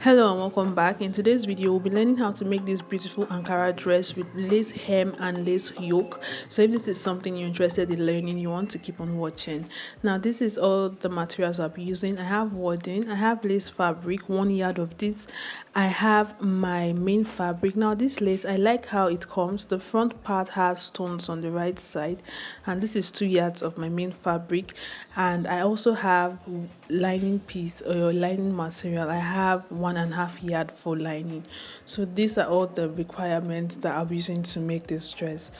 Hello and welcome back. In today's video, we'll be learning how to make this beautiful Ankara dress with lace hem and lace yoke. So if this is something you're interested in learning, you want to keep on watching. Now, this is all the materials I'll be using. I have wadding, I have lace fabric, 1 yard of this. I have my main fabric. Now, this lace, I like how it comes. The front part has stones on the right side, and this is 2 yards of my main fabric. And I also have lining piece or lining material. I have 1.5 yard for lining. So these are all the requirements that I'll be using to make this dress.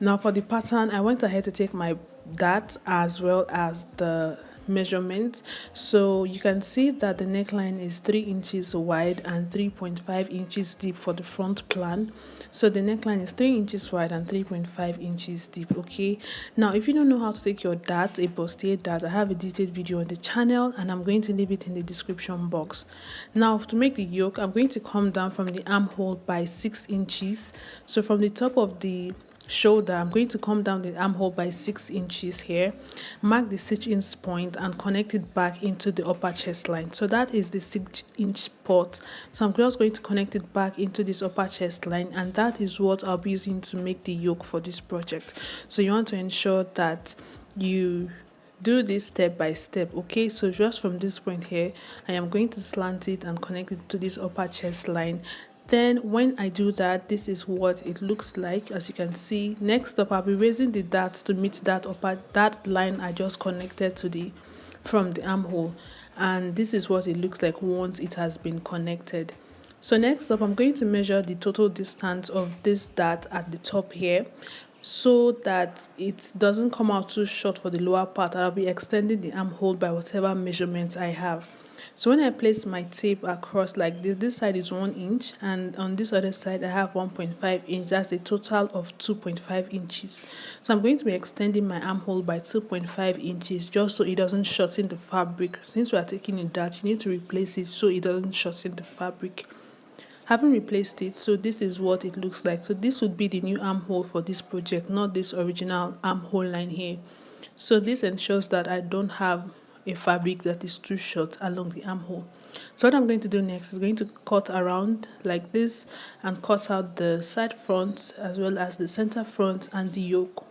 Now for the pattern, I went ahead to take my that as well as the measurements. So you can see that the neckline is 3 inches wide and 3.5 inches deep for the front plan. So the neckline is 3 inches wide and 3.5 inches deep. Okay, now if you don't know how to take your dart, a bustier dart, I have a detailed video on the channel and I'm going to leave it in the description box. Now to make the yoke, I'm going to come down from the armhole by 6 inches. So from the top of the shoulder, I'm going to come down the armhole by 6 inches here, mark the stitch-in point and connect it back into the upper chest line. So that is the 6-inch part. So I'm just going to connect it back into this upper chest line, and that is what I'll be using to make the yoke for this project. So you want to ensure that you do this step by step. Okay, so just from this point here, I am going to slant it and connect it to this upper chest line. Then when I do that, this is what it looks like. As you can see, next up I'll be raising the darts to meet that line I just connected to the from the armhole, and this is what it looks like once it has been connected. So next up, I'm going to measure the total distance of this dart at the top here, so that it doesn't come out too short for the lower part. I'll be extending the armhole by whatever measurements I have. So when I place my tape across like this side is 1 inch, and on this other side I have 1.5 inch. That's a total of 2.5 inches. So I'm going to be extending my armhole by 2.5 inches just so it doesn't shorten the fabric. Since we are taking a dart, you need to replace it so it doesn't shorten the fabric. Having replaced it, so this is what it looks like. So this would be the new armhole for this project, not this original armhole line here. So this ensures that I don't have a fabric that is too short along the armhole. So what I'm going to do next is going to cut around like this and cut out the side front as well as the center front and the yoke.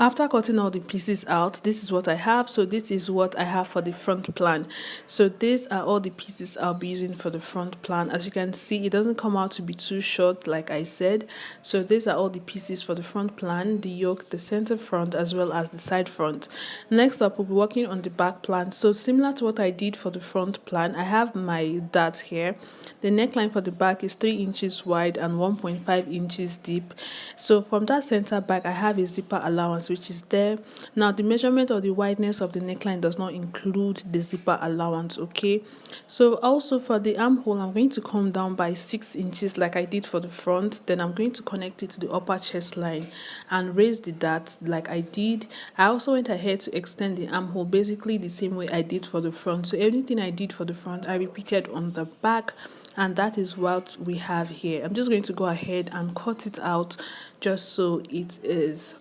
After cutting all the pieces out, this is what I have. So this is what I have for the front plan. So these are all the pieces I'll be using for the front plan. As you can see, it doesn't come out to be too short like I said. So these are all the pieces for the front plan, the yoke, the center front as well as the side front. Next up, we'll be working on the back plan. So similar to what I did for the front plan, I have my dart here. The neckline for the back is 3 inches wide and 1.5 inches deep. So from that center back, I have a zipper allowance which is there. Now the measurement of the wideness of the neckline does not include the zipper allowance. Okay, so also for the armhole, I'm going to come down by 6 inches like I did for the front. Then I'm going to connect it to the upper chest line and raise the dart like I did. I also went ahead to extend the armhole basically the same way I did for the front. So everything I did for the front I repeated on the back, and that is what we have here. I'm just going to go ahead and cut it out just so it is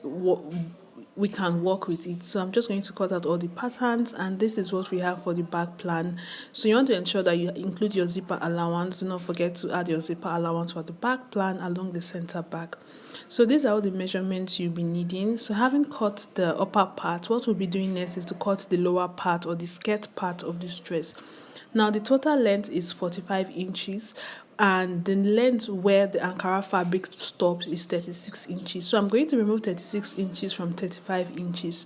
what we can work with it. So I'm just going to cut out all the patterns, and this is what we have for the back plan. So you want to ensure that you include your zipper allowance. Do not forget to add your zipper allowance for the back plan along the center back. So these are all the measurements you'll be needing. So having cut the upper part, what we'll be doing next is to cut the lower part or the skirt part of this dress. Now the total length is 45 inches, and the length where the Ankara fabric stops is 36 inches. So I'm going to remove 36 inches from 35 inches.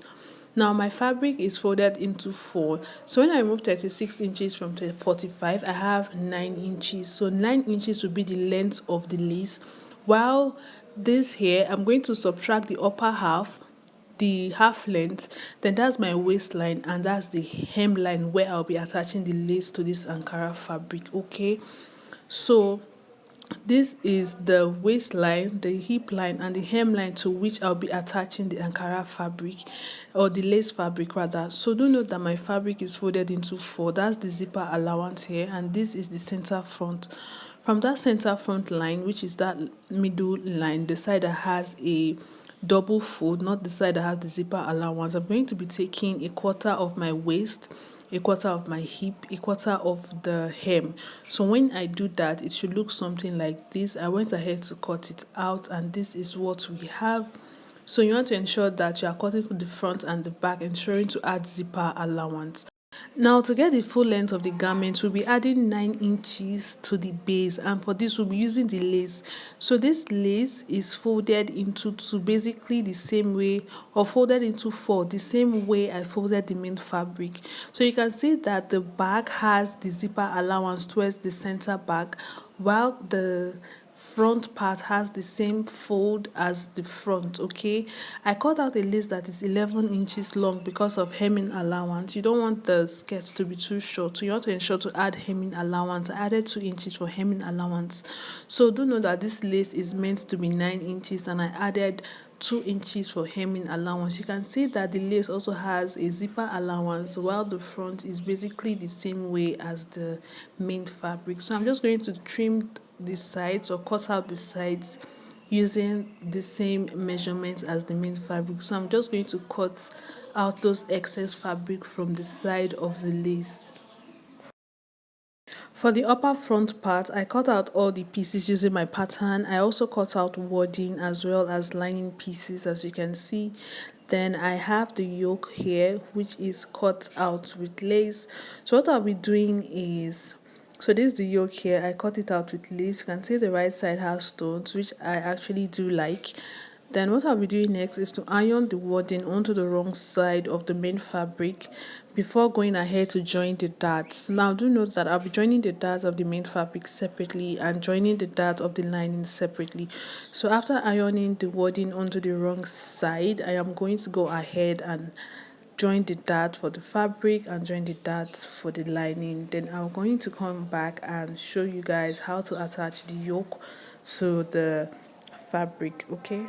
Now my fabric is folded into 4. So when I remove 36 inches from 45, I have 9 inches. So 9 inches will be the length of the lace. While this here, I'm going to subtract the upper half, the half length, then that's my waistline, and that's the hemline where I'll be attaching the lace to this Ankara fabric. Okay, so this is the waistline, the hip line and the hemline to which I'll be attaching the Ankara fabric, or the lace fabric rather. So do note that my fabric is folded into 4. That's the zipper allowance here, and this is the center front. From that center front line, which is that middle line, the side that has a double fold, not the side that has the zipper allowance, I'm going to be taking 1/4 of my waist a quarter of my hip, a quarter of the hem. So when I do that, it should look something like this. I went ahead to cut it out, and this is what we have. So you want to ensure that you are cutting for the front and the back, ensuring to add zipper allowance. Now, to get the full length of the garment, we'll be adding 9 inches to the base, and for this we'll be using the lace. So this lace is folded into two, basically the same way, or folded into four, the same way I folded the main fabric. So you can see that the back has the zipper allowance towards the center back, while the front part has the same fold as the front. Okay, I cut out a lace that is 11 inches long because of hemming allowance. You don't want the skirt to be too short, so you want to ensure to add hemming allowance. I added 2 inches for hemming allowance. So do know that this lace is meant to be 9 inches, and I added 2 inches for hemming allowance. You can see that the lace also has a zipper allowance, while the front is basically the same way as the main fabric. So I'm just going to trim the sides, or cut out the sides, using the same measurements as the main fabric. So I'm just going to cut out those excess fabric from the side of the lace. For the upper front part, I cut out all the pieces using my pattern. I also cut out wadding as well as lining pieces, as you can see. Then I have the yoke here, which is cut out with lace. So what I'll be doing is, so this is the yoke here. I cut it out with lace. You can see the right side has stones, which I actually do like. Then what I'll be doing next is to iron the wadding onto the wrong side of the main fabric before going ahead to join the darts. Now do note that I'll be joining the darts of the main fabric separately and joining the dart of the lining separately. So after ironing the wadding onto the wrong side, I am going to go ahead and join the dart for the fabric and join the dart for the lining. Then I'm going to come back and show you guys how to attach the yoke to the fabric. Okay,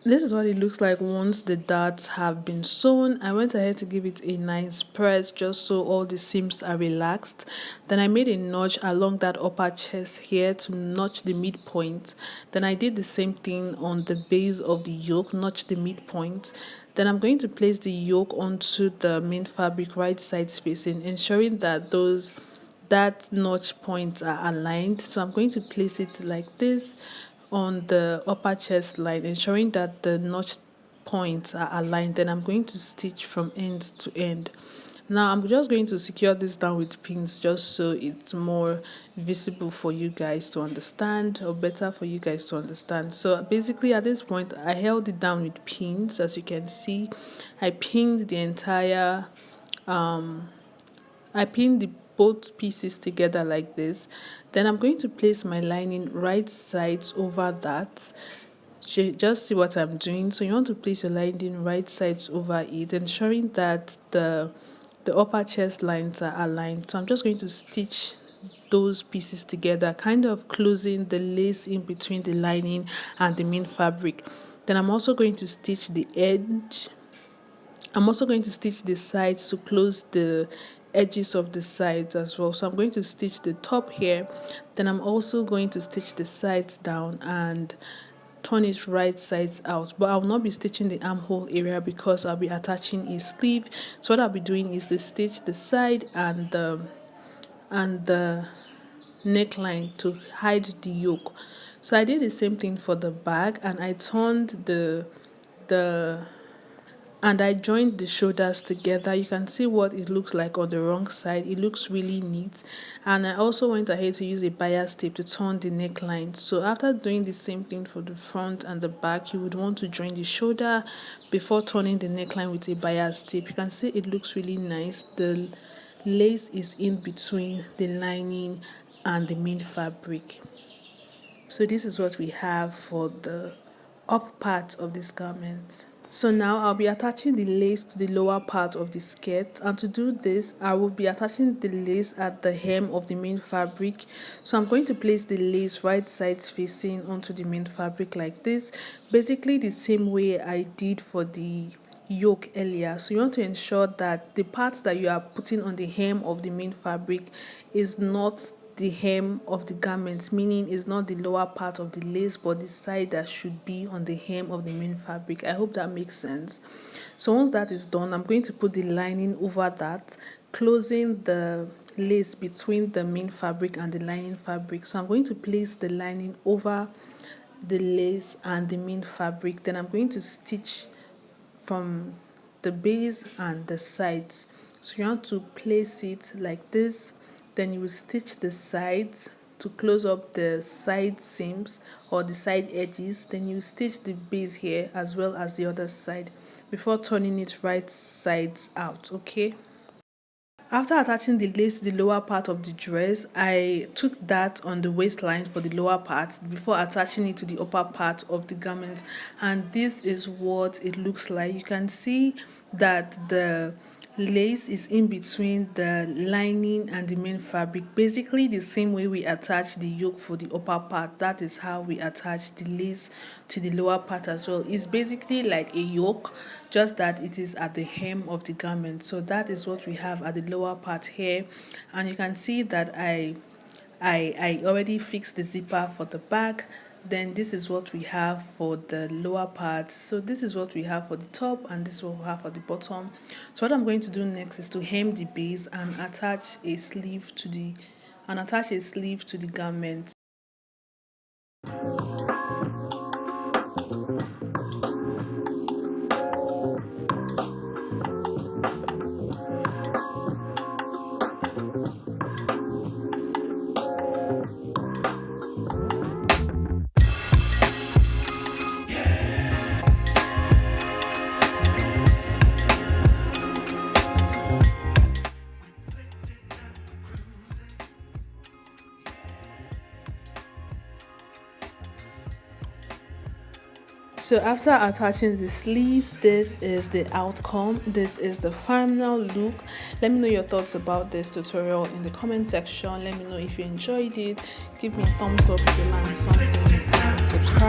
this is what it looks like once the darts have been sewn. I went ahead to give it a nice press just so all the seams are relaxed. Then I made a notch along that upper chest here to notch the midpoint. Then I did the same thing on the base of the yoke, notch the midpoint. Then I'm going to place the yoke onto the main fabric right side spacing, ensuring that that notch points are aligned. So I'm going to place it like this on the upper chest line, ensuring that the notch points are aligned. Then I'm going to stitch from end to end. Now I'm just going to secure this down with pins just so it's more visible for you guys to understand, or better for you guys to understand. So basically at this point I held it down with pins. As you can see, I pinned the entire I pin the both pieces together like this. Then I'm going to place my lining right sides over that. Just see what I'm doing. So you want to place your lining right sides over it, ensuring that the upper chest lines are aligned. So I'm just going to stitch those pieces together, kind of closing the lace in between the lining and the main fabric. Then I'm also going to stitch the edge. I'm also going to stitch the sides to close the edges of the sides as well. So I'm going to stitch the top here, then I'm also going to stitch the sides down and turn it right sides out. But I will not be stitching the armhole area because I'll be attaching a sleeve. So what I'll be doing is to stitch the side and the neckline to hide the yoke. So I did the same thing for the back, and I turned the and I joined the shoulders together. You can see what it looks like on the wrong side. It looks really neat. And I also went ahead to use a bias tape to turn the neckline. So after doing the same thing for the front and the back, you would want to join the shoulder before turning the neckline with a bias tape. You can see it looks really nice. The lace is in between the lining and the main fabric. So this is what we have for the up part of this garment. So now I'll be attaching the lace to the lower part of the skirt, and to do this I will be attaching the lace at the hem of the main fabric. So I'm going to place the lace right sides facing onto the main fabric like this, basically the same way I did for the yoke earlier. So you want to ensure that the part that you are putting on the hem of the main fabric is not the hem of the garment, meaning it's not the lower part of the lace but the side that should be on the hem of the main fabric. I hope that makes sense. So once that is done, I'm going to put the lining over that, closing the lace between the main fabric and the lining fabric. So I'm going to place the lining over the lace and the main fabric. Then I'm going to stitch from the base and the sides. So you want to place it like this, then you will stitch the sides to close up the side seams or the side edges. Then you stitch the base here as well as the other side before turning it right sides out. Okay, after attaching the lace to the lower part of the dress, I took that on the waistline for the lower part before attaching it to the upper part of the garment, and this is what it looks like. You can see that the lace is in between the lining and the main fabric, basically the same way we attach the yoke for the upper part. That is how we attach the lace to the lower part as well. It's basically like a yoke, just that it is at the hem of the garment. So that is what we have at the lower part here, and you can see that I already fixed the zipper for the back. Then this is what we have for the lower part. So this is what we have for the top, and this is what we have for the bottom. So what I'm going to do next is to hem the base and attach a sleeve to the garment. So after attaching the sleeves, this is the outcome. This is the final look. Let me know your thoughts about this tutorial in the comment section. Let me know if you enjoyed it. Give me a thumbs up if you learned something, and subscribe